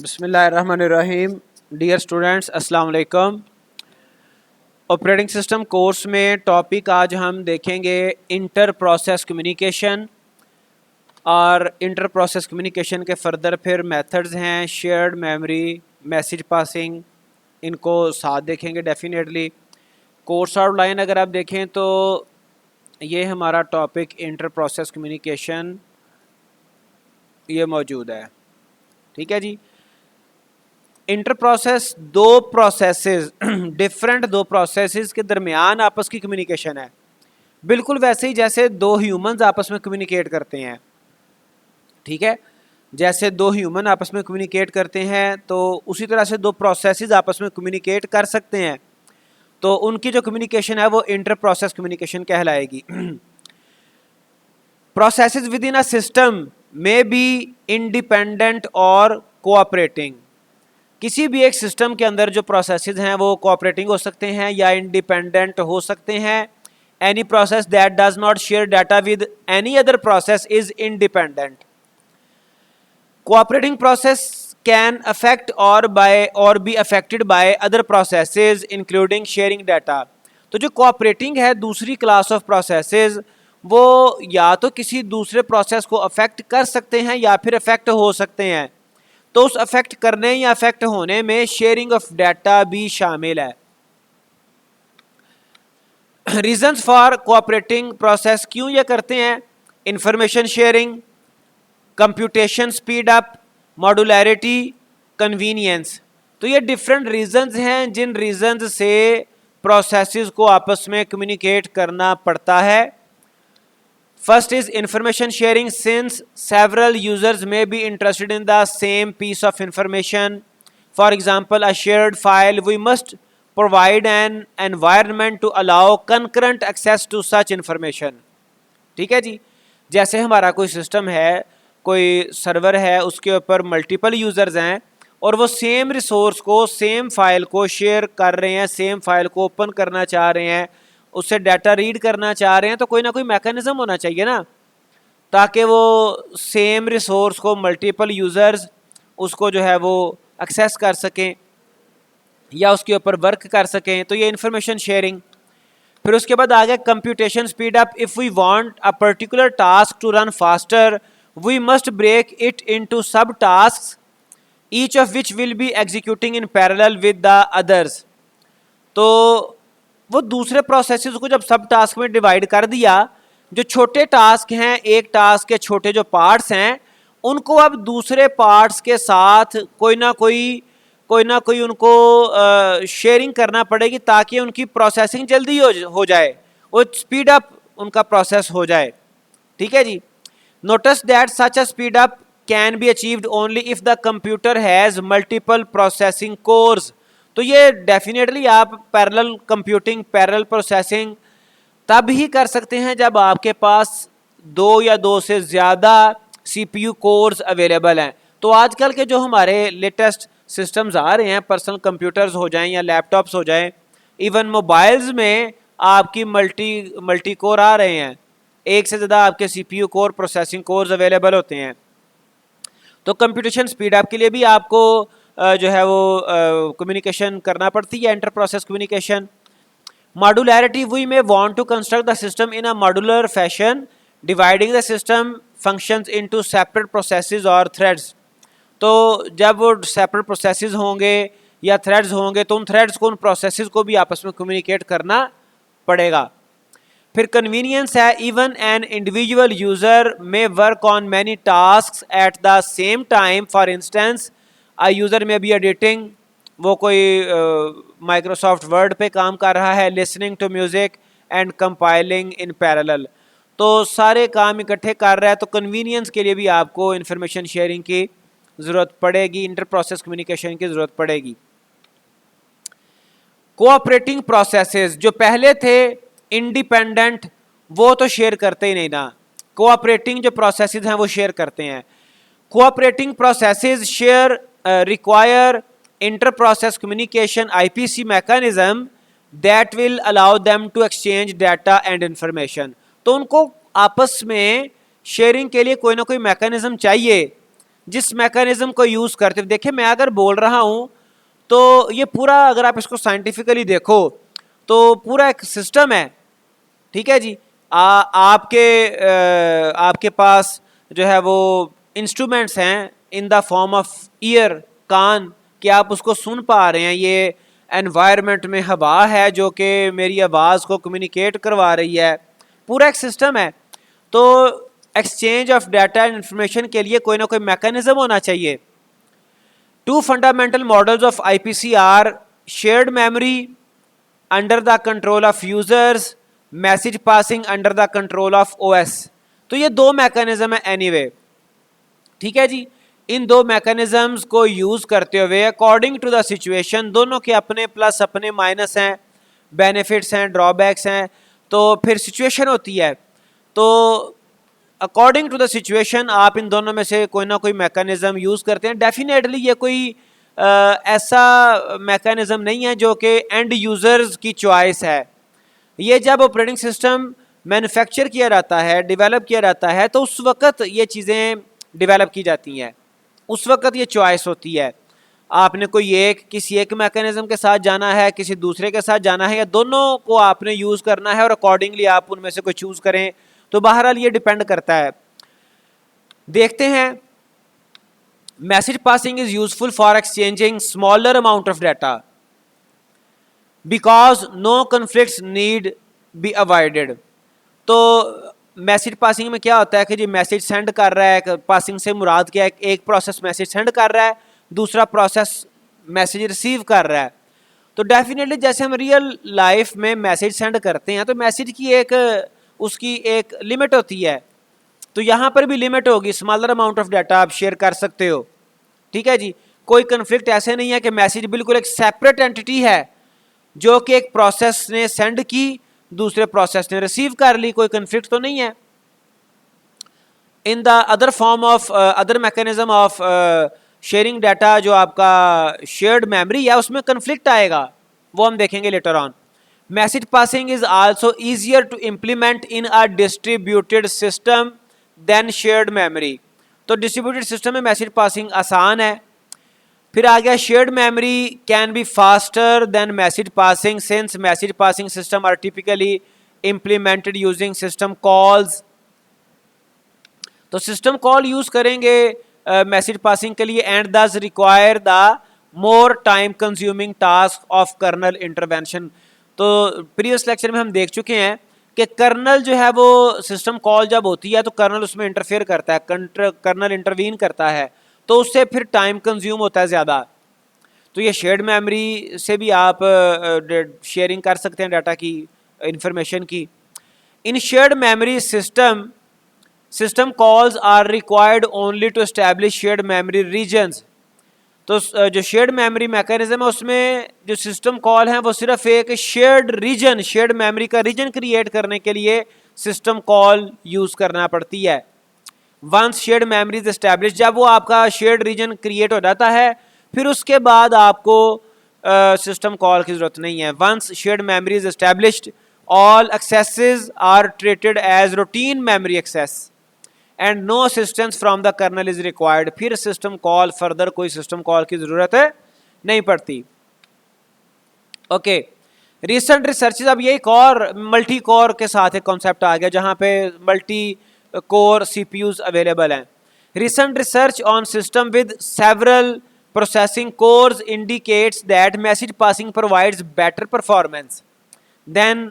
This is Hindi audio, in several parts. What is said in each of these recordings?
बिस्मिल्लाहिर्रहमानिर्रहीम। डियर स्टूडेंट्स, अस्सलाम वालेकुम। ऑपरेटिंग सिस्टम कोर्स में टॉपिक आज हम देखेंगे इंटर प्रोसेस कम्युनिकेशन, और इंटर प्रोसेस कम्युनिकेशन के फर्दर फिर मेथड्स हैं शेयर्ड मेमोरी, मैसेज पासिंग, इनको साथ देखेंगे डेफिनेटली। कोर्स आउटलाइन अगर आप देखें तो ये हमारा टॉपिक इंटर प्रोसेस कम्युनिकेशन ये मौजूद है। ठीक है जी। इंटर प्रोसेस दो प्रोसेसेस के दरमियान आपस की कम्युनिकेशन है, बिल्कुल वैसे ही जैसे दो ह्यूमंस आपस में कम्युनिकेट करते हैं। ठीक है, जैसे दो ह्यूमन आपस में कम्युनिकेट करते हैं तो उसी तरह से दो प्रोसेसेस आपस में कम्युनिकेट कर सकते हैं, तो उनकी जो कम्युनिकेशन है वो इंटर प्रोसेस कम्युनिकेशन कहलाएगी। Processes within a system में बी इंडिपेंडेंट और कोऑपरेटिंग। किसी भी एक सिस्टम के अंदर जो प्रोसेसेस हैं वो कोऑपरेटिंग हो सकते हैं या इंडिपेंडेंट हो सकते हैं। Any process that does not share data with any other process is independent. Cooperating process can affect और be affected by other processes including sharing data. तो जो कोऑपरेटिंग है दूसरी क्लास ऑफ प्रोसेसेस, वो या तो किसी दूसरे प्रोसेस को अफेक्ट कर सकते हैं या फिर अफेक्ट हो सकते हैं। तो उस अफेक्ट करने या अफेक्ट होने में शेयरिंग ऑफ डाटा भी शामिल है। रीजंस फॉर कोऑपरेटिंग प्रोसेस, क्यों ये करते हैं? Information sharing, computation speed up, modularity, convenience. तो ये डिफरेंट रीजंस हैं जिन रीजंस से प्रोसेसेस को आपस में कम्युनिकेट करना पड़ता है। First is information sharing, since several users may be interested in the same piece of information. For example, a shared file, we must provide an environment to allow concurrent access to such information. ठीक है जी। जैसे हमारा कोई सिस्टम है, कोई सर्वर है, उसके ऊपर मल्टीपल यूजर्स हैं और वो सेम रिसोर्स को, सेम फाइल को शेयर कर रहे हैं, सेम फाइल को ओपन करना चाह रहे हैं, उससे डाटा रीड करना चाह रहे हैं, तो कोई ना कोई मैकेनिज्म होना चाहिए ना, ताकि वो सेम रिसोर्स को मल्टीपल यूज़र्स उसको जो है वो एक्सेस कर सकें या उसके ऊपर वर्क कर सकें। तो ये इंफॉर्मेशन शेयरिंग। फिर उसके बाद आ गया computation speed up. If we want a particular task to run faster, we must break it into sub tasks, each of which will be executing in parallel with the others. तो वो दूसरे प्रोसेसेस को जब सब टास्क में डिवाइड कर दिया, जो छोटे टास्क हैं, एक टास्क के छोटे जो पार्ट्स हैं, उनको अब दूसरे पार्ट्स के साथ कोई ना कोई उनको शेयरिंग करना पड़ेगी ताकि उनकी प्रोसेसिंग जल्दी हो जाए, वो स्पीड अप उनका प्रोसेस हो जाए। ठीक है जी। Notice that such a speed up can be achieved only if the computer has multiple processing cores. तो ये डेफिनेटली आप पैरेलल कंप्यूटिंग, पैरेलल प्रोसेसिंग तब ही कर सकते हैं जब आपके पास दो या दो से ज़्यादा सीपीयू कोर्स अवेलेबल हैं। तो आजकल के जो हमारे लेटेस्ट सिस्टम्स आ रहे हैं, पर्सनल कंप्यूटर्स हो जाएं या लैपटॉप्स हो जाएं, इवन मोबाइल्स में आपकी मल्टी कोर आ रहे हैं, एक से ज़्यादा आपके CPU core, processing course available होते हैं। तो कंप्यूटेशन स्पीड अप के लिए भी आपको जो है वो कम्युनिकेशन करना पड़ती है, inter process communication. Modularity, we may want to construct the system in a modular fashion, dividing the system functions into separate processes और थ्रेड्स। तो जब वो सेपरेट प्रोसेसेस होंगे या थ्रेड्स होंगे तो उन थ्रेड्स को, उन प्रोसेसेस को भी आपस में कम्युनिकेट करना पड़ेगा। फिर कन्वीनियंस है, even an individual user may work on many task at the same time. For instance, a user may be editing, वो कोई माइक्रोसॉफ्ट वर्ड पे काम कर रहा है, listening to music and compiling in parallel. तो सारे काम इकट्ठे कर रहा है, तो कन्वीनियंस के लिए भी आपको इंफॉर्मेशन शेयरिंग की ज़रूरत पड़ेगी, इंटर प्रोसेस कम्युनिकेशन की ज़रूरत पड़ेगी। कोऑपरेटिंग प्रोसेसेस जो पहले थे इंडिपेंडेंट, वो तो शेयर करते ही नहीं ना। कोऑपरेटिंग जो प्रोसेसेस हैं वो शेयर करते हैं। Cooperating processes share require inter process communication IPC mechanism that will allow them to exchange data and information। तो उनको आपस में शेयरिंग के लिए कोई ना कोई मैकेनिज्म चाहिए जिस मैकेनिज्म को यूज़ करते हुए, देखिए मैं अगर बोल रहा हूँ तो ये पूरा अगर आप इसको साइंटिफिकली देखो तो पूरा एक सिस्टम है, ठीक है जी। आपके पास जो है वो इंस्ट्रूमेंट्स हैं in the form of ear, कान, कि आप उसको सुन पा रहे हैं। ये एनवायरनमेंट में हवा है जो कि मेरी आवाज़ को कम्युनिकेट करवा रही है, पूरा एक सिस्टम है। तो exchange of data and information के लिए कोई ना कोई मैकेनिज्म होना चाहिए। Two fundamental models of IPC are shared memory under the control of users, message passing under the control of OS. तो ये दो मैकेनिज्म है एनीवे, ठीक है जी। इन दो मैकेनिज्म्स को यूज करते हुए अकॉर्डिंग टू द सिचुएशन, दोनों के अपने प्लस अपने माइनस हैं, बेनिफिट्स हैं, ड्रॉबैक्स हैं, तो फिर सिचुएशन होती है। तो अकॉर्डिंग टू द सिचुएशन आप इन दोनों में से कोई ना कोई मैकेनिज्म यूज़ करते हैं। डेफिनेटली ये कोई ऐसा मैकेनिज्म नहीं है जो कि एंड यूज़र्स की चॉइस है। ये जब ऑपरेटिंग सिस्टम मैन्युफैक्चर किया जाता है, डेवलप किया जाता है, तो उस वक्त ये चीज़ें डेवलप की जाती हैं, उस वक्त ये चॉइस होती है। आपने कोई किसी एक मैकेनिज्म के साथ जाना है, किसी दूसरे के साथ जाना है, या दोनों को आपने यूज़ करना है और अकॉर्डिंगली आप उनमें से कोई चूज़ करें। तो बहरहाल ये डिपेंड करता है। देखते हैं, message passing is useful for exchanging smaller amount of data because no conflicts need be avoided. तो मैसेज पासिंग में क्या होता है कि जी मैसेज सेंड कर रहा है, पासिंग से मुराद क्या है, एक प्रोसेस मैसेज सेंड कर रहा है, दूसरा प्रोसेस मैसेज रिसीव कर रहा है। तो डेफिनेटली जैसे हम रियल लाइफ में मैसेज सेंड करते हैं तो मैसेज की उसकी एक लिमिट होती है, तो यहाँ पर भी लिमिट होगी। स्मॉलर अमाउंट ऑफ डाटा आप शेयर कर सकते हो, ठीक है जी। कोई कन्फ्लिक्ट ऐसे नहीं है कि मैसेज बिल्कुल एक सेपरेट एंटिटी है जो कि एक प्रोसेस ने सेंड की, दूसरे प्रोसेस ने रिसीव कर ली, कोई कन्फ्लिक्ट तो नहीं है। In the other form of other mechanism of sharing data, जो आपका शेयर्ड मेमोरी है, उसमें कन्फ्लिक्ट आएगा, वो हम देखेंगे later on. Message passing is also easier to implement in a distributed system than shared memory. तो डिस्ट्रीब्यूटेड सिस्टम में मैसेज पासिंग आसान है। फिर आ गया shared memory can be faster than message passing since message passing system are typically implemented using system calls. तो सिस्टम कॉल यूज करेंगे मैसेज पासिंग के लिए, and thus require the more time consuming task of kernel intervention. तो प्रीवियस लेक्चर में हम देख चुके हैं कि कर्नल जो है वो सिस्टम कॉल जब होती है तो कर्नल उसमें इंटरफेयर करता है, कर्नल इंटरवीन करता है, तो उससे फिर टाइम कंज्यूम होता है ज़्यादा। तो ये शेयर्ड मेमोरी से भी आप शेयरिंग कर सकते हैं डाटा की, इंफॉर्मेशन की। In shared memory system calls are required only to establish shared memory regions. तो जो शेयर्ड मेमोरी मैकेनिज्म है उसमें जो सिस्टम कॉल है वो सिर्फ एक शेयर्ड रीजन, शेयर्ड मेमोरी का रीजन क्रिएट करने के लिए सिस्टम कॉल यूज़ करना पड़ती है। Once shared memory is establish, जब वो आपका शेयर्ड रीजन क्रिएट हो जाता है फिर उसके बाद आपको सिस्टम कॉल की ज़रूरत नहीं है। Once shared memory is established all accesses are treated as routine memory access and no assistance from the kernel is required. फिर सिस्टम कॉल, फर्दर कोई सिस्टम कॉल की ज़रूरत नहीं पड़ती। ओके, रिसेंट रिसर्चेज, अब ये एक और मल्टी कोर के साथ एक कॉन्सेप्ट आ गया जहाँ पे मल्टी कोर CPUs अवेलेबल हैं। Recent research on system with several processing cores indicates that message passing provides better performance than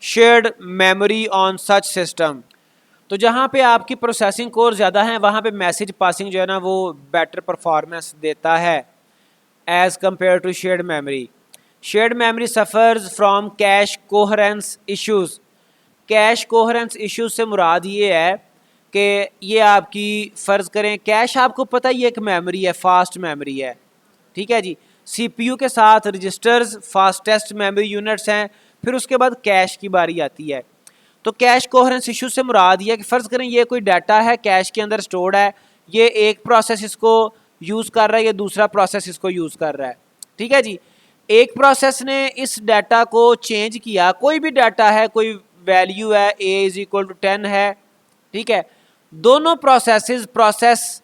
shared memory on such system. तो जहाँ पे आपकी प्रोसेसिंग कोर ज़्यादा है वहाँ पे मैसेज पासिंग जो है ना वो बेटर परफॉर्मेंस देता है as compare to shared memory. Shared memory suffers from cache coherence issues. Cache coherence issues से मुराद ये है कि ये आपकी फ़र्ज़ करें कैश, आपको पता ही एक मेमोरी है, फास्ट मेमोरी है, ठीक है जी। CPU के साथ रजिस्टर्स फास्टेस्ट मेमोरी यूनिट्स हैं, फिर उसके बाद कैश की बारी आती है। तो कैश कोहेरेंस इशू से मुराद ये है कि फ़र्ज़ करें ये कोई डाटा है कैश के अंदर स्टोर्ड है, ये एक प्रोसेस इसको यूज़ कर रहा है, ये दूसरा प्रोसेस इसको यूज़ कर रहा है, ठीक है जी। एक प्रोसेस ने इस डाटा को चेंज किया, कोई भी डाटा है, कोई वैल्यू है a = 10 है, ठीक है। दोनों प्रोसेस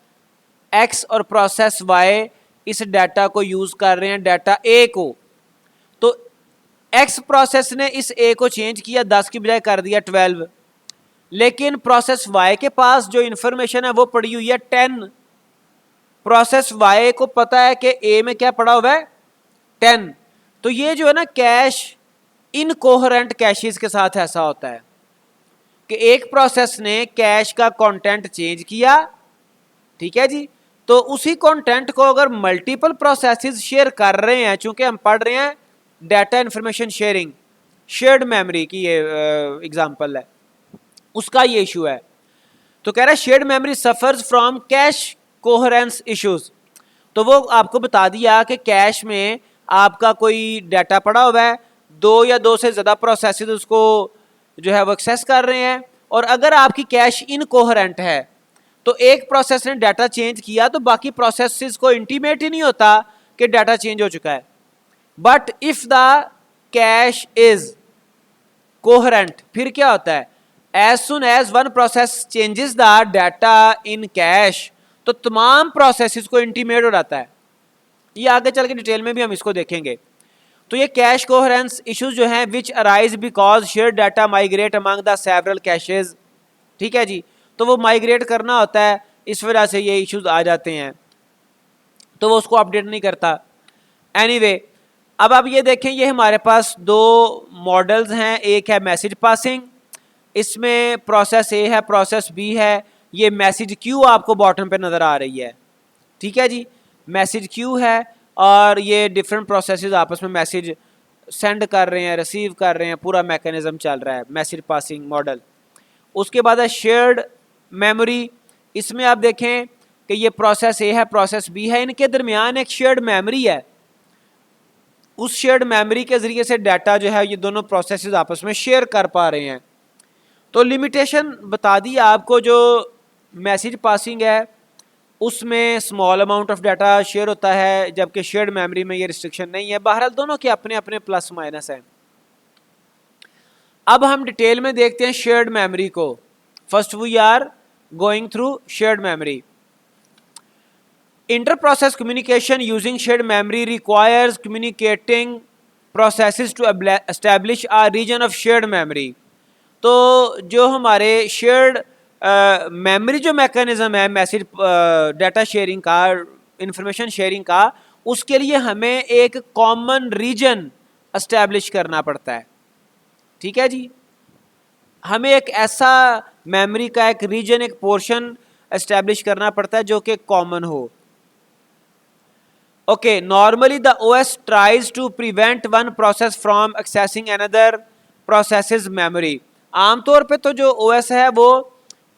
एक्स और प्रोसेस वाई इस डाटा को यूज कर रहे हैं डाटा ए को, तो एक्स प्रोसेस ने इस ए को चेंज किया, 10 की बजाय कर दिया 12, लेकिन प्रोसेस वाई के पास जो इंफॉर्मेशन है वो पड़ी हुई है 10। प्रोसेस वाई को पता है कि ए में क्या पड़ा हुआ है 10। तो ये जो है ना कैश इनकोहेरेंट कैशेस के साथ ऐसा होता है कि एक प्रोसेस ने कैश का कंटेंट चेंज किया, ठीक है जी, तो उसी कंटेंट को अगर मल्टीपल प्रोसेसेस शेयर कर रहे हैं, चूंकि हम पढ़ रहे हैं data information sharing, shared memory की ये एग्जांपल है, उसका ये इशू है। तो कह रहा है shared memory suffers from cache coherence issues. तो वो आपको बता दिया कि कैश में आपका कोई डाटा पड़ा हुआ है, 2 या 2 से ज़्यादा प्रोसेसेस उसको जो है वो एक्सेस कर रहे हैं, और अगर आपकी कैश इनकोहेरेंट है तो एक प्रोसेस ने डाटा चेंज किया तो बाकी प्रोसेसेस को इंटीमेट ही नहीं होता कि डाटा चेंज हो चुका है। But if the cache is coherent, फिर क्या होता है, as soon as one process changes the data in cache, तो तमाम प्रोसेसेस को इंटीमेट हो जाता है। ये आगे चल के डिटेल में भी हम इसको देखेंगे। तो ये कैश कोहेरेंस इश्यूज जो हैं विच arise because share data migrate among the several caches, ठीक है जी, तो वो माइग्रेट करना होता है, इस वजह से ये इश्यूज आ जाते हैं, तो वो उसको अपडेट नहीं करता। एनीवे, अब आप ये देखें, ये हमारे पास 2 मॉडल्स हैं, एक है मैसेज पासिंग, इसमें प्रोसेस ए है, प्रोसेस बी है, ये मैसेज क्यू आपको बॉटम पे नज़र आ रही है, ठीक है जी, मैसेज क्यू है, और ये डिफरेंट प्रोसेसेस आपस में मैसेज सेंड कर रहे हैं, रिसीव कर रहे हैं, पूरा मैकेनिज्म चल रहा है, मैसेज पासिंग मॉडल। उसके बाद है शेयर्ड मेमोरी, इसमें आप देखें कि ये प्रोसेस ए है, प्रोसेस बी है, इनके दरमियान एक शेयर्ड मेमोरी है, उस शेयर्ड मेमोरी के ज़रिए से डाटा जो है ये दोनों प्रोसेसेस आपस में शेयर कर पा रहे हैं। तो लिमिटेशन बता दी आपको, जो मैसेज पासिंग है उसमें small amount of data share होता है, जबकि शेयर्ड मेमोरी में ये रिस्ट्रिक्शन नहीं है। बहरहाल दोनों के अपने अपने प्लस माइनस हैं। अब हम डिटेल में देखते हैं शेयर्ड मेमोरी को। First we are going through shared memory. Inter process communication using shared memory requires communicating processes to establish a region of shared memory. तो जो हमारे शेयर्ड मेमोरी जो मैकेनिज्म है मैसेज डाटा शेयरिंग का, इंफॉर्मेशन शेयरिंग का, उसके लिए हमें एक कॉमन रीजन एस्टैब्लिश करना पड़ता है, ठीक है जी, हमें एक ऐसा मेमोरी का एक रीजन, एक पोर्शन एस्टैब्लिश करना पड़ता है जो कि कॉमन हो। Okay, normally the OS tries to prevent one process from accessing another processes memory. आमतौर पे तो जो ओएस है वो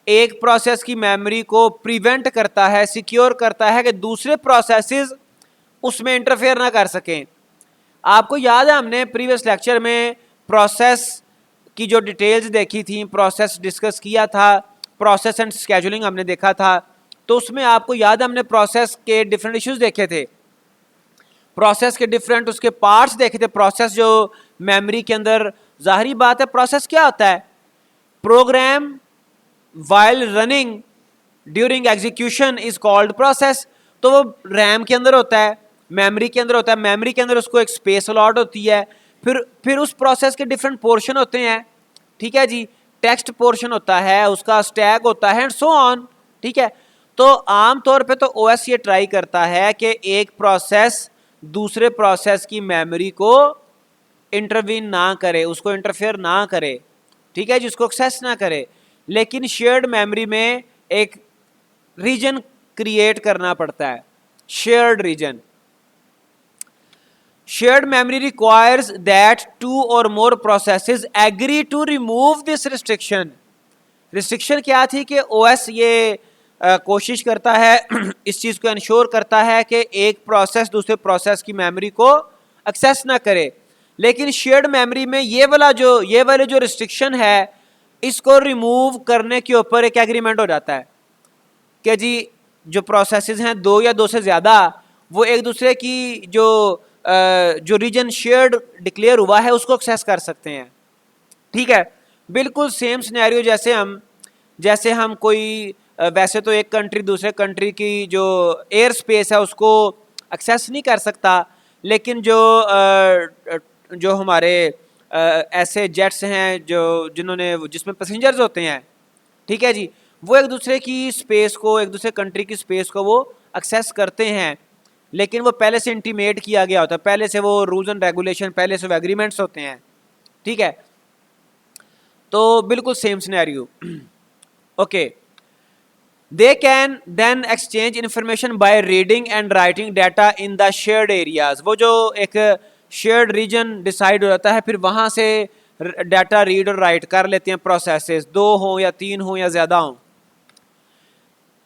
एक प्रोसेस की मेमोरी को प्रिवेंट करता है, सिक्योर करता है कि दूसरे प्रोसेसेस उसमें इंटरफेयर ना कर सकें। आपको याद है हमने प्रीवियस लेक्चर में प्रोसेस की जो डिटेल्स देखी थी, प्रोसेस डिस्कस किया था, प्रोसेस एंड स्केजुलिंग हमने देखा था, तो उसमें आपको याद है हमने प्रोसेस के डिफरेंट इश्यूज देखे थे, प्रोसेस के डिफरेंट उसके पार्ट्स देखे थे। प्रोसेस जो मेमोरी के अंदर, जाहिर बात है प्रोसेस क्या होता है, program while running during execution is called process. तो वो रैम के अंदर होता है, मेमोरी के अंदर होता है, मेमोरी के अंदर उसको एक स्पेस अलॉट होती है, फिर उस प्रोसेस के डिफरेंट पोर्शन होते हैं, ठीक है जी, टेक्स्ट पोर्शन होता है, उसका स्टैक होता है एंड सो ऑन, ठीक है। तो आमतौर पे तो ओएस ये ट्राई करता है कि एक प्रोसेस दूसरे प्रोसेस की मेमोरी को इंटरवीन ना करे, उसको इंटरफेयर ना करे, ठीक है जी, उसको एक्सेस ना करे। लेकिन शेयर्ड मेमोरी में एक रीजन क्रिएट करना पड़ता है, shared region. Shared memory requires that 2 और more processes agree to remove this restriction. Restriction क्या थी कि ओएस ये कोशिश करता है इस चीज़ को इंश्योर करता है कि एक प्रोसेस दूसरे प्रोसेस की मेमोरी को एक्सेस ना करे। लेकिन शेयर्ड मेमोरी में ये वाले जो रिस्ट्रिक्शन है, इसको रिमूव करने के ऊपर एक एग्रीमेंट हो जाता है कि जी जो प्रोसेसेस हैं 2 या 2 से ज़्यादा, वो एक दूसरे की जो रीजन शेयर्ड डिक्लेयर हुआ है उसको एक्सेस कर सकते हैं, ठीक है। बिल्कुल सेम सिनेरियो जैसे हम कोई वैसे तो एक कंट्री दूसरे कंट्री की जो एयर स्पेस है उसको एक्सेस नहीं कर सकता, लेकिन जो हमारे ऐसे जेट्स हैं जो जिन्होंने जिसमें पैसेंजर्स होते हैं, ठीक है जी, वो एक दूसरे की स्पेस को, एक दूसरे कंट्री की स्पेस को वो एक्सेस करते हैं, लेकिन वो पहले से इंटीमेट किया गया होता है, पहले से वो रूल्स एंड रेगुलेशन, पहले से वो एग्रीमेंट्स होते हैं, ठीक है। तो बिल्कुल same scenario. Okay, they can then exchange information by reading and writing data in the shared areas. वो जो एक शेयर्ड रीजन डिसाइड हो जाता है, फिर वहाँ से डाटा रीड और राइट कर लेते हैं प्रोसेसेस, 2 हों या 3 हों या ज़्यादा हों।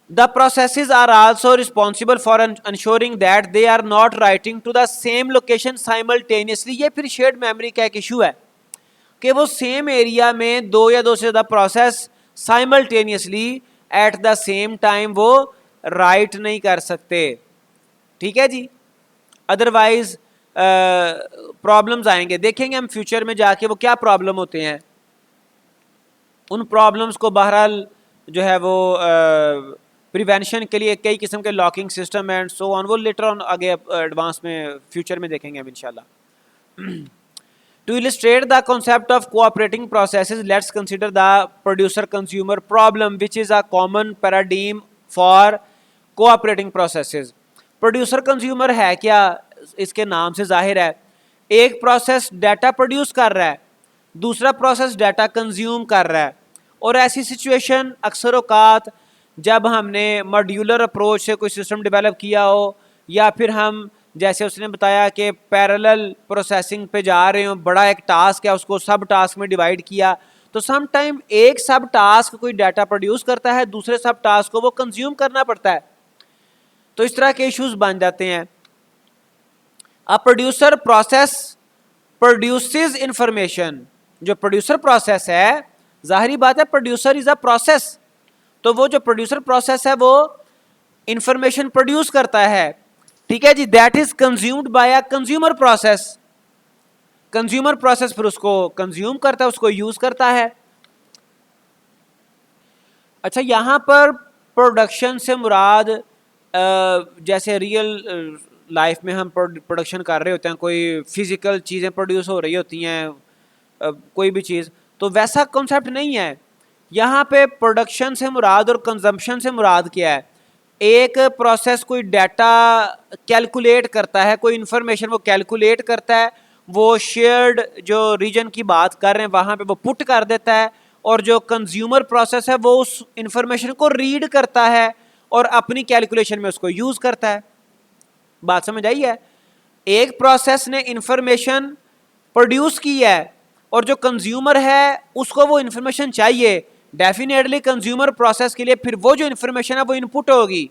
The processes are also responsible for ensuring that they are not writing to the same location simultaneously। ये फिर शेयर्ड मेमोरी का एक इशू है कि वो सेम एरिया में 2 या 2 से ज़्यादा process simultaneously eight the same time वो राइट नहीं कर सकते, ठीक है जी। अदरवाइज प्रॉब्लम्स आएंगे, देखेंगे हम फ्यूचर में जाके वो क्या प्रॉब्लम होते हैं। उन प्रॉब्लम्स को बहरहाल जो है वो प्रिवेंशन के लिए कई किस्म के locking system and so on, वो लेटर ऑन आगे एडवांस में फ्यूचर में देखेंगे हम इंशाल्लाह। To illustrate the concept of cooperating processes, let's consider the producer-consumer problem, which is a common paradigm for cooperating processes. Producer-consumer है क्या? इसके नाम से जाहिर है, एक प्रोसेस डाटा प्रोड्यूस कर रहा है, दूसरा प्रोसेस डाटा कंज्यूम कर रहा है, और ऐसी सिचुएशन अक्सर औकात जब हमने मॉड्यूलर अप्रोच से कोई सिस्टम डेवलप किया हो, या फिर हम जैसे उसने बताया कि पैरेलल प्रोसेसिंग पे जा रहे हो, बड़ा एक टास्क है उसको सब टास्क में डिवाइड किया, तो सम टाइम एक सब टास्क कोई डाटा प्रोड्यूस करता है, दूसरे सब टास्क को वो कंज्यूम करना पड़ता है, तो इस तरह के इश्यूज बन जाते हैं। A producer process produces information, जो प्रोड्यूसर प्रोसेस है, जाहिरी बात है प्रोड्यूसर इज अ प्रोसेस, तो वो जो प्रोड्यूसर प्रोसेस है वो इंफॉर्मेशन प्रोड्यूस करता है, ठीक है जी। That is consumed by a consumer process, consumer process फिर उसको कंज्यूम करता है, उसको यूज करता है। अच्छा, यहां पर प्रोडक्शन से मुराद जैसे रियल लाइफ में हम प्रोडक्शन कर रहे होते हैं, कोई फिजिकल चीज़ें प्रोड्यूस हो रही होती हैं कोई भी चीज़, तो वैसा कॉन्सेप्ट नहीं है यहाँ पे। प्रोडक्शन से मुराद और कंजम्पशन से मुराद क्या है? एक प्रोसेस कोई डाटा कैलकुलेट करता है, कोई इंफॉर्मेशन वो कैलकुलेट करता है, वो शेयर्ड जो रीजन की बात कर रहे हैं वहाँ पे वो पुट कर देता है, और जो कंज्यूमर प्रोसेस है वो उस इंफॉर्मेशन को रीड करता है और अपनी कैलकुलेशन में उसको यूज़ करता है। बात समझ आई है? एक प्रोसेस ने इंफॉर्मेशन प्रोड्यूस की है और जो कंज्यूमर है उसको वो इंफॉर्मेशन चाहिए, डेफिनेटली कंज्यूमर प्रोसेस के लिए फिर वो जो इंफॉर्मेशन है वो इनपुट होगी।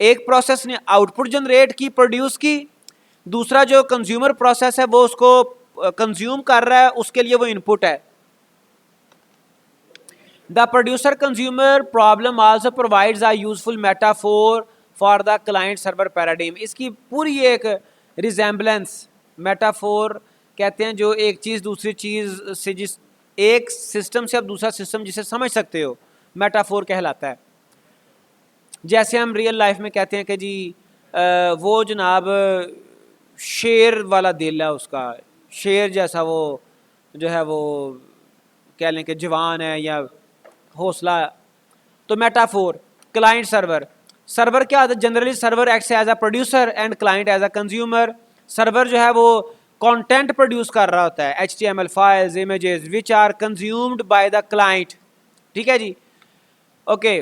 एक प्रोसेस ने आउटपुट जनरेट की, प्रोड्यूस की, दूसरा जो कंज्यूमर प्रोसेस है वो उसको कंज्यूम कर रहा है, उसके लिए वो इनपुट है। The producer consumer problem also provides a useful metaphor for the client server paradigm. इसकी पूरी एक रिजेंबलेंस, मेटाफोर कहते हैं जो एक चीज़ दूसरी चीज़ से, जिस एक सिस्टम से आप दूसरा सिस्टम जिसे समझ सकते हो, मेटाफोर कहलाता है। जैसे हम रियल लाइफ में कहते हैं कि जी वो जनाब शेर वाला दिल है उसका, शेर जैसा वो जो है वो कह लें कि जवान है या हौसला, तो मेटाफोर। क्लाइंट सर्वर, सर्वर क्या होता है? Generally server acts as a producer and client as a consumer. Server जो है वो कंटेंट प्रोड्यूस कर रहा होता है, HTML files, images which are consumed by the client, ठीक है जी। Okay,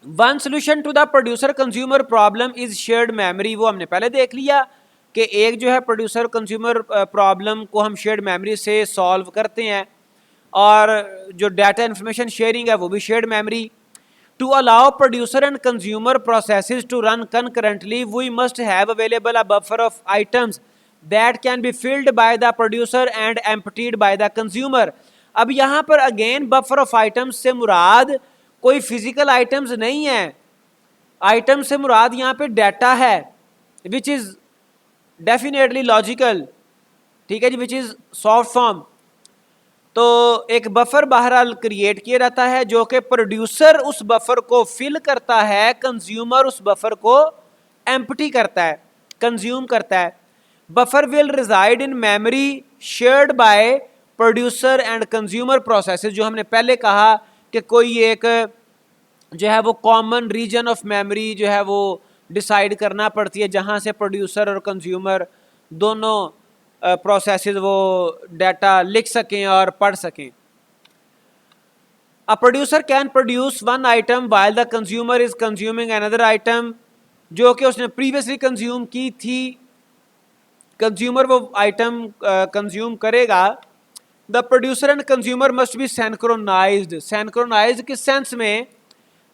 one solution to the producer consumer problem is shared memory. वो हमने पहले देख लिया कि एक जो है प्रोड्यूसर कंज्यूमर प्रॉब्लम को हम शेयर्ड मेमोरी से सॉल्व करते हैं, और जो डाटा इंफॉर्मेशन शेयरिंग है वो भी shared memory. To allow producer and consumer processes to run concurrently we must have available a buffer of items that can be filled by the producer and emptied by the consumer. अब यहाँ पर अगेन बफर ऑफ आइटम्स से मुराद कोई फिजिकल आइटम्स नहीं है, आइटम से मुराद यहाँ पे डाटा है, विच इज डेफिनेटली लॉजिकल, ठीक है जी, विच इज सॉफ्ट फॉर्म। तो एक बफर बहरहाल क्रिएट किया जाता है जो कि प्रोड्यूसर उस बफर को फिल करता है, कंज्यूमर उस बफर को एम्प्टी करता है, कंज्यूम करता है। Buffer will reside in memory shared by producer and consumer processes. जो हमने पहले कहा कि कोई एक जो है वो कॉमन रीजन ऑफ मेमोरी जो है वो डिसाइड करना पड़ती है जहाँ से प्रोड्यूसर और कंज्यूमर दोनों प्रोसेसेस वो डाटा लिख सकें और पढ़ सकें। A producer can produce one item while the consumer is consuming another item, जो कि उसने प्रीवियसली कंज्यूम की थी, कंज्यूमर वो आइटम कंज्यूम करेगा। The producer and consumer must be synchronized. Synchronized किस सेंस में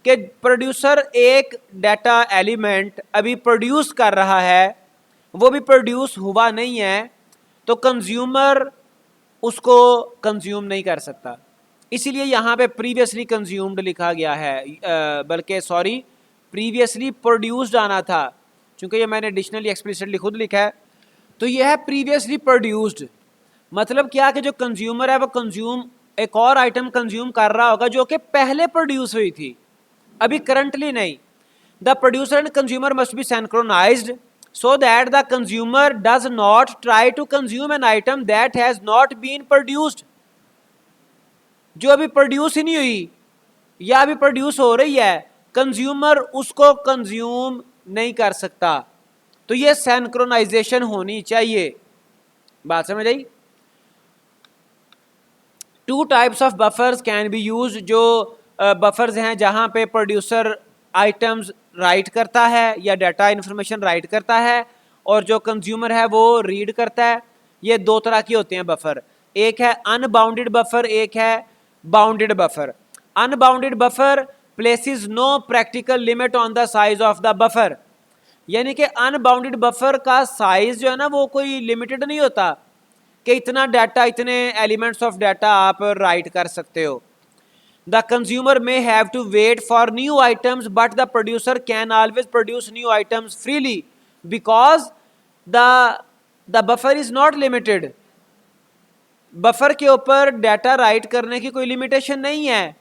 कि प्रोड्यूसर एक डाटा एलिमेंट अभी प्रोड्यूस कर रहा है, वो भी प्रोड्यूस हुआ नहीं है, तो कंज्यूमर उसको कंज्यूम नहीं कर सकता। इसीलिए यहाँ पे प्रीवियसली कंज्यूम्ड लिखा गया है, बल्कि सॉरी प्रीवियसली प्रोड्यूस्ड आना था, क्योंकि ये मैंने एडिशनली एक्सप्लिसिटली खुद लिखा है। तो ये है प्रीवियसली प्रोड्यूस्ड, मतलब क्या कि जो कंज्यूमर है वो कंज्यूम एक और आइटम कंज्यूम कर रहा होगा जो कि पहले प्रोड्यूस हुई थी, अभी करंटली नहीं। The producer and consumer must be synchronized so that the consumer does not try to consume an item that has not been produced। जो अभी प्रोड्यूस ही नहीं हुई या अभी प्रोड्यूस हो रही है, कंज्यूमर उसको कंज्यूम नहीं कर सकता। तो ये सिंक्रोनाइजेशन होनी चाहिए। बात समझ आई? Two types of buffers can be use. जो बफर्स हैं जहां पे प्रोड्यूसर आइटम्स राइट करता है या डाटा इंफॉर्मेशन राइट करता है और जो कंज्यूमर है वो रीड करता है। ये दो तरह के होते हैं बफर, एक है अनबाउंडेड बफर, एक है bounded buffer. Unbounded buffer places no practical limit on the size of the buffer, यानी कि अनबाउंडेड बफर का साइज जो है ना वो कोई लिमिटेड नहीं होता कि इतना डाटा, इतने एलिमेंट्स ऑफ डाटा आप राइट कर सकते हो। The consumer may have to wait for new items, but the producer can always produce new items freely because the buffer is not limited। Buffer के ऊपर डाटा राइट करने की कोई लिमिटेशन नहीं है।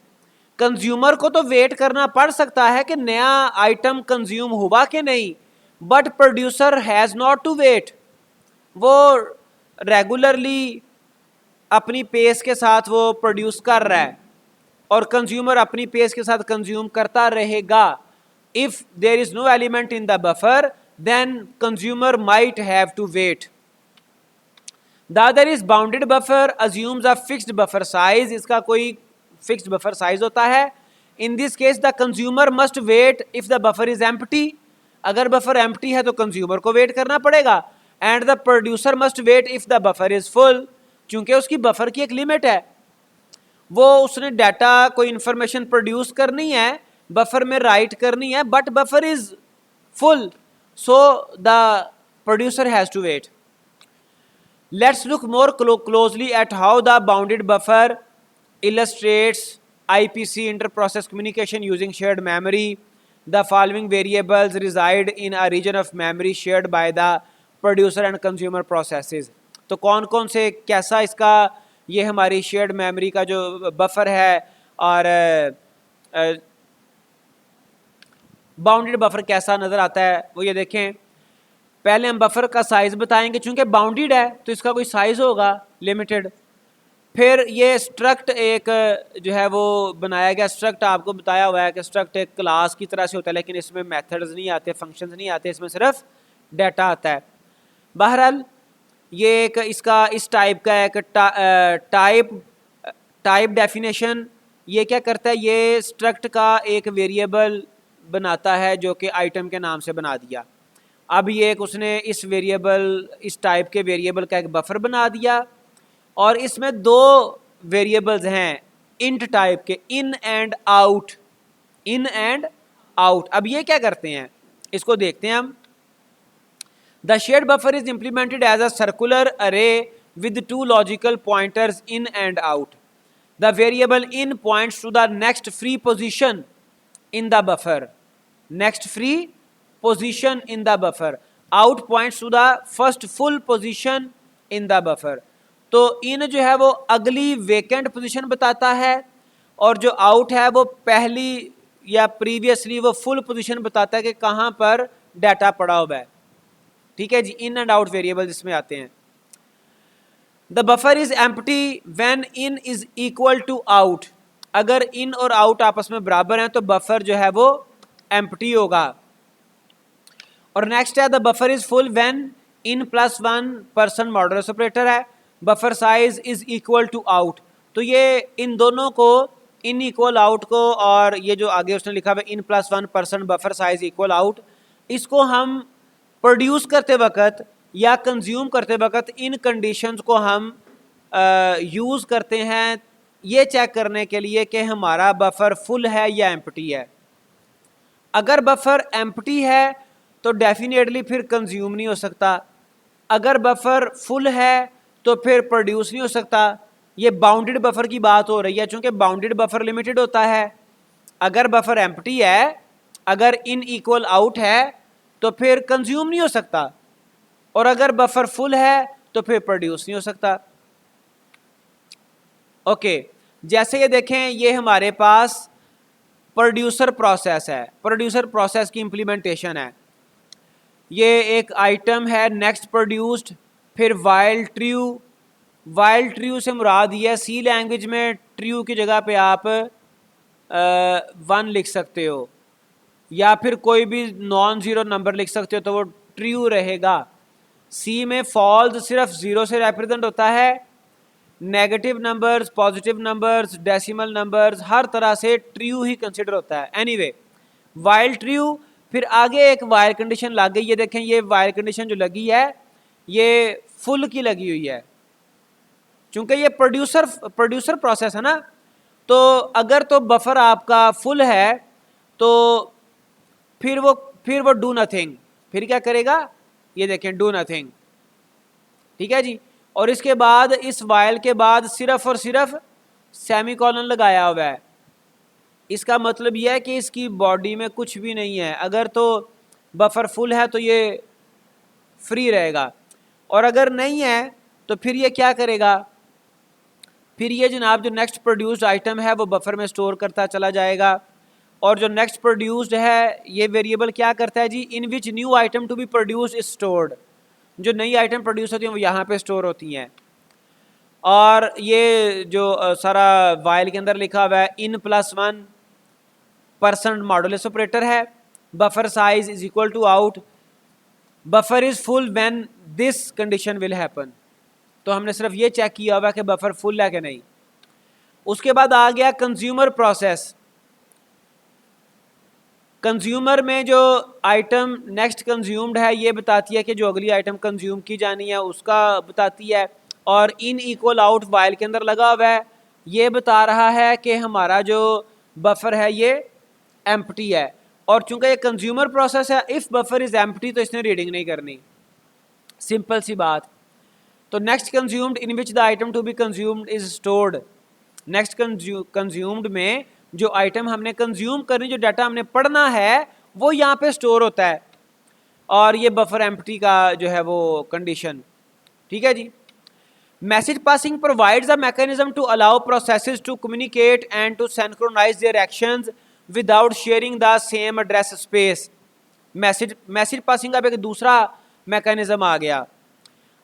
कंज्यूमर को तो वेट करना पड़ सकता है कि नया आइटम कंज्यूम हुआ कि नहीं, but producer has not to wait. वो रेगुलरली अपनी पेस के साथ वो प्रोड्यूस कर रहा है और कंज्यूमर अपनी पेस के साथ कंज्यूम करता रहेगा। If there is no element in the buffer then consumer might have to wait. The other is bounded buffer assumes a fixed buffer size. इसका कोई फिक्स्ड बफर साइज होता है। In this case the consumer must wait if the buffer is empty. अगर बफर एम्प्टी है तो कंज्यूमर को वेट करना पड़ेगा। And the producer must wait if the buffer is full, क्योंकि उसकी बफर की एक लिमिट है, वो उसने डाटा कोई इंफॉर्मेशन प्रोड्यूस करनी है, बफर में राइट करनी है, but buffer is full, so the producer has to wait. Let's look more closely at how the bounded buffer illustrates IPC inter-process communication using shared memory। The following variables reside in a region of memory shared by the producer and consumer processes। तो कौन कौन से कैसा इसका ये हमारी शेयर्ड मेमोरी का जो बफर है और बाउंडेड बफर कैसा नज़र आता है वो ये देखें। पहले हम बफर का साइज़ बताएंगे, चूंकि बाउंडेड है तो इसका कोई साइज़ होगा लिमिटेड। फिर ये स्ट्रक्ट एक जो है वो बनाया गया। स्ट्रक्ट आपको बताया हुआ है कि स्ट्रक्ट एक क्लास की तरह से होता है, लेकिन इसमें मेथड्स नहीं आते, फंक्शंस नहीं आते, इसमें सिर्फ डाटा आता है। बहरहाल ये एक इसका इस टाइप का एक टाइप डेफिनेशन ये क्या करता है, ये स्ट्रक्ट का एक वेरिएबल बनाता है जो कि आइटम के नाम से बना दिया। अब ये एक उसने इस वेरिएबल इस टाइप के वेरिएबल का एक बफर बना दिया और इसमें दो वेरिएबल्स हैं इंट टाइप के, in and out, in and out. अब ये क्या करते हैं इसको देखते हैं हम। The shared buffer is implemented as a circular array with two logical pointers in and out. The variable in points to the next free position in the buffer, next free position in the buffer. Out points to the first full position in the buffer. तो इन जो है वो अगली वेकेंट पोजीशन बताता है, और जो आउट है वो पहली या प्रीवियसली वो फुल पोजीशन बताता है कि कहाँ पर डाटा पड़ा हुआ है। ठीक है जी, इन एंड आउट वेरिएबल इसमें आते हैं। The buffer is empty when in is equal to out, अगर इन और आउट आपस में बराबर हैं तो बफर जो है वो एम्प्टी होगा। और नेक्स्ट है the buffer is full when in plus one person modulus operator है, buffer size is equal to out. तो ये इन दोनों को, इन इक्वल आउट को, और ये जो आगे उसने लिखा हुआ in plus one person buffer size equal out, इसको हम प्रोड्यूस करते वक्त या कंज्यूम करते वक्त इन कंडीशंस को हम यूज़ करते हैं ये चेक करने के लिए कि हमारा बफर फुल है या एम्प्टी है। अगर बफर एम्प्टी है तो डेफिनेटली फिर कंज्यूम नहीं हो सकता, अगर बफर फुल है तो फिर प्रोड्यूस नहीं हो सकता। ये बाउंडेड बफर की बात हो रही है, चूंकि बाउंडेड बफर लिमिटेड होता है। अगर बफर एम्प्टी है, अगर इन इक्वल आउट है तो फिर कंज्यूम नहीं हो सकता, और अगर बफर फुल है तो फिर प्रोड्यूस नहीं हो सकता। ओके, जैसे ये देखें, ये हमारे पास प्रोड्यूसर प्रोसेस है, प्रोड्यूसर प्रोसेस की इंप्लीमेंटेशन है। ये एक आइटम है नेक्स्ट प्रोड्यूस्ड, फिर वाइल ट्रू। वाइल ट्रू से मुराद ये है, सी लैंग्वेज में ट्रू की जगह पे आप 1 लिख सकते हो, या फिर कोई भी नॉन ज़ीरो नंबर लिख सकते हो तो वो ट्रू रहेगा। सी में फॉल्स सिर्फ 0 से रिप्रेजेंट होता है, negative numbers, positive numbers, decimal numbers, हर तरह से ट्रू ही कंसिडर होता है। एनीवे, वाइल ट्रू, फिर आगे एक वाइल कंडीशन लग गई। ये देखें, ये वाइल कंडीशन जो लगी है ये फुल की लगी हुई है, चूंकि ये प्रोड्यूसर प्रोसेस है ना। तो अगर तो बफर आपका फुल है तो फिर वो डू नथिंग, फिर क्या करेगा, ये देखें डू नथिंग। ठीक है जी, और इसके बाद इस वाइल के बाद सिर्फ और सिर्फ सेमीकोलन लगाया हुआ है। इसका मतलब यह है कि इसकी बॉडी में कुछ भी नहीं है। अगर तो बफर फुल है तो ये फ्री रहेगा, और अगर नहीं है तो फिर ये क्या करेगा, फिर ये जनाब जो नेक्स्ट प्रोड्यूस्ड आइटम है वो बफर में स्टोर करता चला जाएगा। और जो नेक्स्ट प्रोड्यूस्ड है ये वेरिएबल क्या करता है जी, in which new item to be produced is stored, जो नई आइटम प्रोड्यूस होती हैं वो यहाँ पे स्टोर होती हैं। और ये जो सारा वाइल के अंदर लिखा हुआ है in plus one percent modulus operator है, buffer size is equal to out, buffer is full when this condition will happen. तो हमने सिर्फ ये चेक किया हुआ कि बफर फुल है कि नहीं। उसके बाद आ गया कंज्यूमर प्रोसेस। कंज्यूमर में जो आइटम नेक्स्ट कंज्यूम्ड है ये बताती है कि जो अगली आइटम कंज्यूम की जानी है उसका बताती है, और इन इक्वल आउट वाइल के अंदर लगा हुआ है ये बता रहा है कि हमारा जो बफर है ये एम्प्टी है। और चूंकि ये कंज्यूमर प्रोसेस है, इफ़ बफर इज एम्प्टी तो इसने रीडिंग नहीं करनी, सिंपल सी बात। तो next consumed in which the item to be consumed is stored, next consumed में जो आइटम हमने कंज्यूम करनी, जो डाटा हमने पढ़ना है वो यहाँ पे स्टोर होता है, और ये बफर एम्प्टी का जो है वो कंडीशन। ठीक है जी। Message passing provides a mechanism to allow processes to communicate and to synchronize their actions without sharing the same address space. Message passing का एक दूसरा मैकेनिज्म आ गया।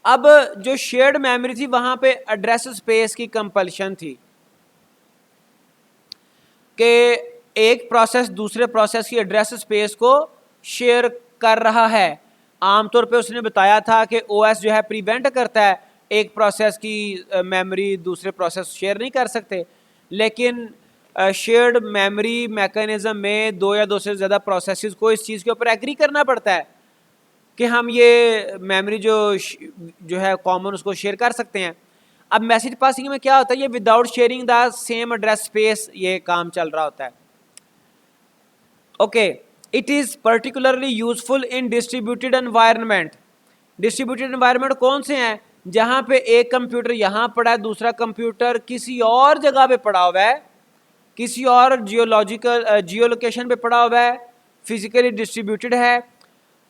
अब जो शेयर्ड मेमोरी थी वहां पे एड्रेस स्पेस की कंपल्शन थी कि एक प्रोसेस दूसरे प्रोसेस की एड्रेस स्पेस को शेयर कर रहा है। आमतौर पे उसने बताया था कि ओएस जो है प्रिवेंट करता है एक प्रोसेस की मेमोरी दूसरे प्रोसेस शेयर नहीं कर सकते, लेकिन शेयर्ड मेमोरी मैकेनिज्म में 2 या 2 से ज़्यादा प्रोसेसेस को इस चीज़ के ऊपर एग्री करना पड़ता है कि हम ये मेमोरी जो है कॉमन उसको शेयर कर सकते हैं। अब मैसेज पासिंग में क्या होता है, ये without sharing the same address space ये काम चल रहा होता है। Okay, it is particularly useful in distributed environment. Distributed environment कौन से हैं, जहाँ पे एक कंप्यूटर यहाँ पड़ा है, दूसरा कंप्यूटर किसी और जगह पे पड़ा हुआ है, किसी और जियो लोकेशन पे पड़ा हुआ है, फिजिकली डिस्ट्रीब्यूटेड है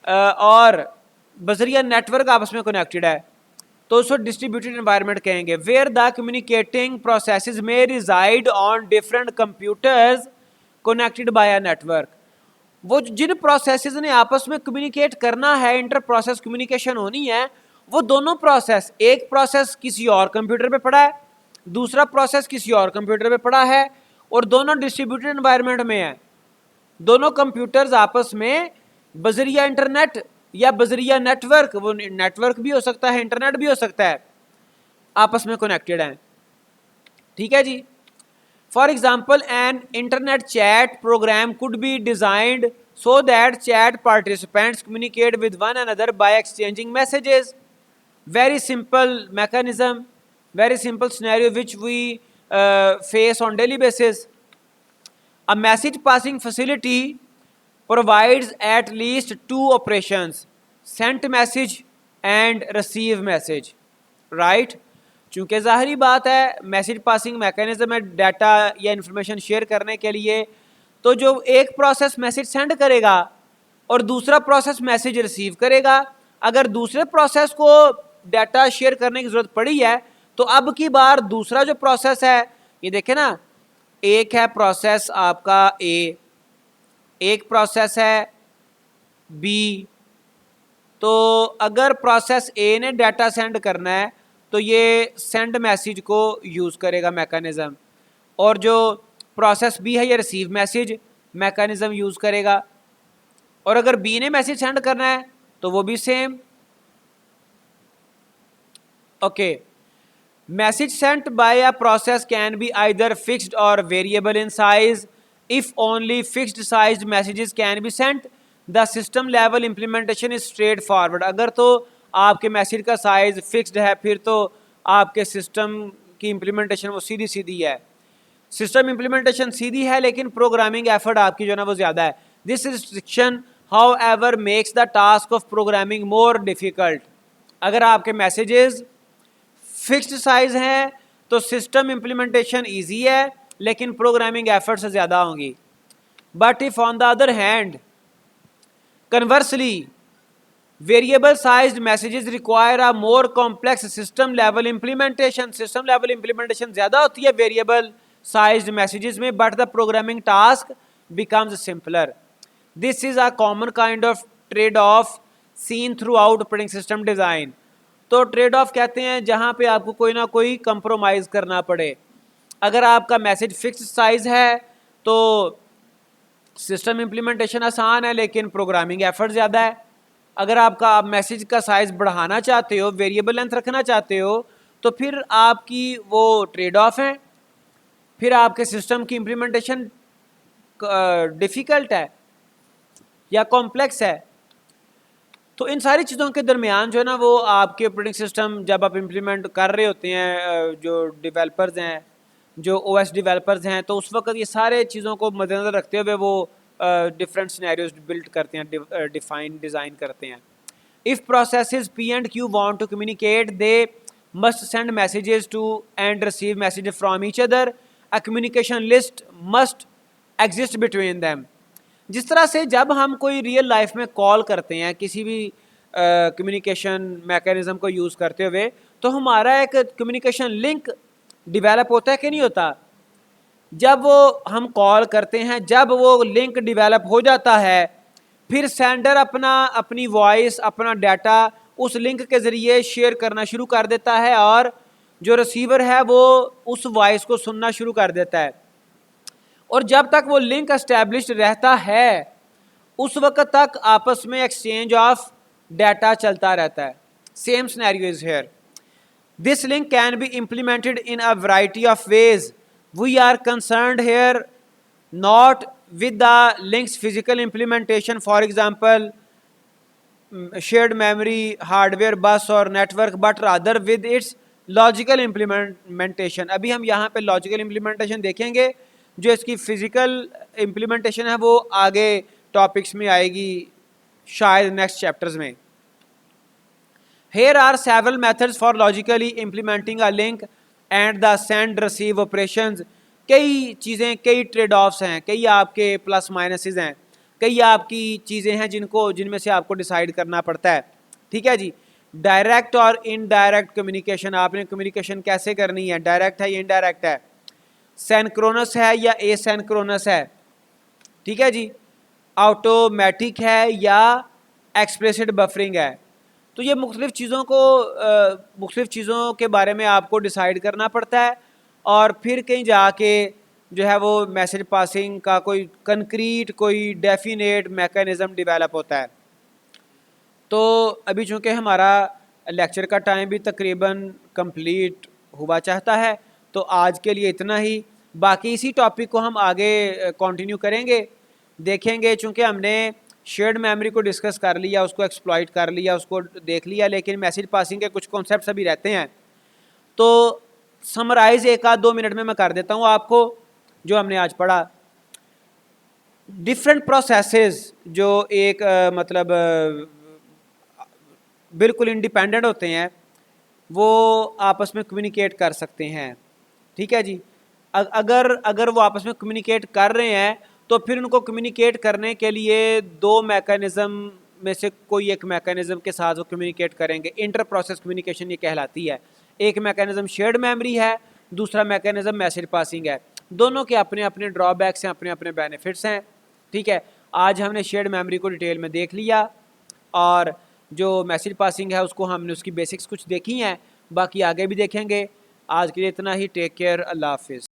और बजरिया नेटवर्क आपस में कनेक्टेड है। तो उसको डिस्ट्रीब्यूटेड एनवायरनमेंट कहेंगे। वेयर द कम्युनिकेटिंग प्रोसेसेस में reside on different computers connected by a network. वो जिन प्रोसेसेस ने आपस में कम्युनिकेट करना है, इंटर प्रोसेस कम्युनिकेशन होनी है, वो दोनों प्रोसेस, एक प्रोसेस किसी और कंप्यूटर पे पड़ा है, दूसरा प्रोसेस किसी और कंप्यूटर पे पड़ा है, और दोनों डिस्ट्रीब्यूटेड एनवायरनमेंट में है। दोनों कंप्यूटर्स आपस में बजरिया इंटरनेट या बजरिया नेटवर्क, वो नेटवर्क भी हो सकता है, इंटरनेट भी हो सकता है, आपस में कनेक्टेड हैं। ठीक है जी। For example an internet chat program could be designed so that chat participants communicate with one another by exchanging messages. Very simple mechanism, very simple scenario which we face on daily basis. A message passing facility provides at least two operations: send message and receive message, right? चूंकि ज़ाहरी बात है मैसेज पासिंग मैकेनिज्म है डाटा या इंफॉर्मेशन शेयर करने के लिए, तो जो एक प्रोसेस मैसेज सेंड करेगा और दूसरा प्रोसेस मैसेज रिसीव करेगा। अगर दूसरे प्रोसेस को डाटा शेयर करने की ज़रूरत पड़ी है तो अब की बार दूसरा जो प्रोसेस है, ये देखें ना, एक है प्रोसेस आपका ए, एक प्रोसेस है बी। तो अगर प्रोसेस ए ने डाटा सेंड करना है तो ये सेंड मैसेज को यूज़ करेगा मैकेनिज़्म, और जो प्रोसेस बी है ये रिसीव मैसेज मैकेनिज़्म यूज़ करेगा। और अगर बी ने मैसेज सेंड करना है तो वो भी same. Okay, message sent by a process can be either fixed or variable in size. If only fixed size messages can be sent, the system level implementation is straightforward. अगर तो आपके मैसेज का साइज फिक्स्ड है फिर तो आपके सिस्टम की इम्प्लीमेंटेशन वो सीधी सीधी है। सिस्टम इम्प्लीमेंटेशन सीधी है लेकिन प्रोग्रामिंग एफर्ट आपकी जो है ना वो ज़्यादा है। This restriction how ever makes the task of programming more difficult. अगर आपके मैसेजेस फिक्स्ड साइज हैं तो सिस्टम इम्प्लीमेंटेशन ईजी है लेकिन प्रोग्रामिंग एफर्ट से ज़्यादा होंगी। But if on the other hand conversely variable sized messages require a more complex system level implementation. System level implementation ज़्यादा होती है वेरिएबल साइज्ड मैसेजेस में, but the programming task becomes simpler. This is a common kind of trade off seen through out operating system design. तो ट्रेड ऑफ कहते हैं जहाँ पे आपको कोई ना कोई कंप्रोमाइज़ करना पड़े। अगर आपका मैसेज फिक्स साइज़ है तो सिस्टम इम्प्लीमेंटेशन आसान है लेकिन प्रोग्रामिंग एफर्ट ज़्यादा है। अगर आपका आप मैसेज का साइज़ बढ़ाना चाहते हो, वेरिएबल लेंथ रखना चाहते हो, तो फिर आपकी वो ट्रेड ऑफ है, फिर आपके सिस्टम की इम्प्लीमेंटेशन डिफ़िकल्ट है या कॉम्प्लेक्स है। तो इन सारी चीज़ों के दरमियान जो है ना वो आपके ऑपरेटिंग सिस्टम जब आप इम्प्लीमेंट कर रहे होते हैं, जो डेवलपर्स हैं, जो ओएस डेवलपर्स हैं, तो उस वक्त ये सारे चीज़ों को मद्देनज़र रखते हुए वो डिफरेंट सिनेरियोज बिल्ड करते हैं, डिफाइन डिज़ाइन करते हैं। If processes P and Q want to communicate they must send messages to and receive message from each other. A communication list must exist between them. जिस तरह से जब हम कोई रियल लाइफ में कॉल करते हैं किसी भी कम्युनिकेशन मैकेनिज़्म को यूज़ करते हुए, तो हमारा एक कम्युनिकेशन लिंक डेवलप होता है कि नहीं होता। जब वो हम कॉल करते हैं, जब वो लिंक डेवलप हो जाता है, फिर सेंडर अपनी वॉइस, अपना डाटा उस लिंक के ज़रिए शेयर करना शुरू कर देता है और जो रिसीवर है वो उस वॉइस को सुनना शुरू कर देता है। और जब तक वो लिंक एस्टैब्लिश्ड रहता है उस वक्त तक आपस में एक्सचेंज ऑफ डाटा चलता रहता है। Same scenario is here. This link can be implemented in a variety of ways. We are concerned here not with the link's physical implementation, for example shared memory, hardware bus or network, but rather with its logical implementation। अभी हम यहाँ पे logical implementation देखेंगे, जो इसकी physical implementation है वो आगे topics में आएगी शायद next chapters में। Here are several methods for logically implementing a link and the send receive operations। कई चीज़ें, कई ट्रेड ऑफ्स हैं, कई आपके प्लस माइनसेस हैं, कई आपकी चीज़ें हैं जिनमें से आपको डिसाइड करना पड़ता है। ठीक है जी। डायरेक्ट और इनडायरेक्ट कम्युनिकेशन, आपने कम्युनिकेशन कैसे करनी है, डायरेक्ट है या इनडायरेक्ट है, सिंक्रोनस है या एसिंक्रोनस है, ठीक है जी, ऑटोमेटिक है या एक्सप्लिसिट बफरिंग है। तो ये मुख्तलिफ़ चीज़ों के बारे में आपको डिसाइड करना पड़ता है और फिर कहीं जाके जो है वो मैसेज पासिंग का कोई कंक्रीट कोई डेफिनेट मैकेनिज़्म डेवलप होता है। तो अभी चूँकि हमारा लेक्चर का टाइम भी तकरीबन कंप्लीट हुआ चाहता है, तो आज के लिए इतना ही। बाकी इसी टॉपिक को हम आगे कंटिन्यू करेंगे, देखेंगे। चूँकि हमने शेयर्ड मेमोरी को डिस्कस कर लिया, उसको एक्सप्लॉइट कर लिया, उसको देख लिया, लेकिन मैसेज पासिंग के कुछ कॉन्सेप्ट्स अभी रहते हैं। तो समराइज़ 1-2 मिनट में मैं कर देता हूँ आपको जो हमने आज पढ़ा। डिफरेंट प्रोसेसेस जो एक बिल्कुल इंडिपेंडेंट होते हैं, वो आपस में कम्युनिकेट कर सकते हैं, ठीक है जी। अगर वो आपस में कम्युनिकेट कर रहे हैं तो फिर उनको कम्युनिकेट करने के लिए दो मैकेनिज़्म में से कोई एक मैकेनिज़्म के साथ वो कम्युनिकेट करेंगे। इंटर प्रोसेस कम्युनिकेशन ये कहलाती है। एक मैकेनिज़्म शेयर्ड मेमोरी है, दूसरा मैकेनिज़्म मैसेज पासिंग है। दोनों के अपने अपने ड्रॉबैक्स हैं, अपने अपने बेनिफिट्स हैं, ठीक है। आज हमने शेयर्ड मेमोरी को डिटेल में देख लिया और जो मैसेज पासिंग है उसको हमने उसकी बेसिक्स कुछ देखी हैं, बाकी आगे भी देखेंगे। आज के लिए इतना ही। टेक केयर, अल्लाह हाफिज़।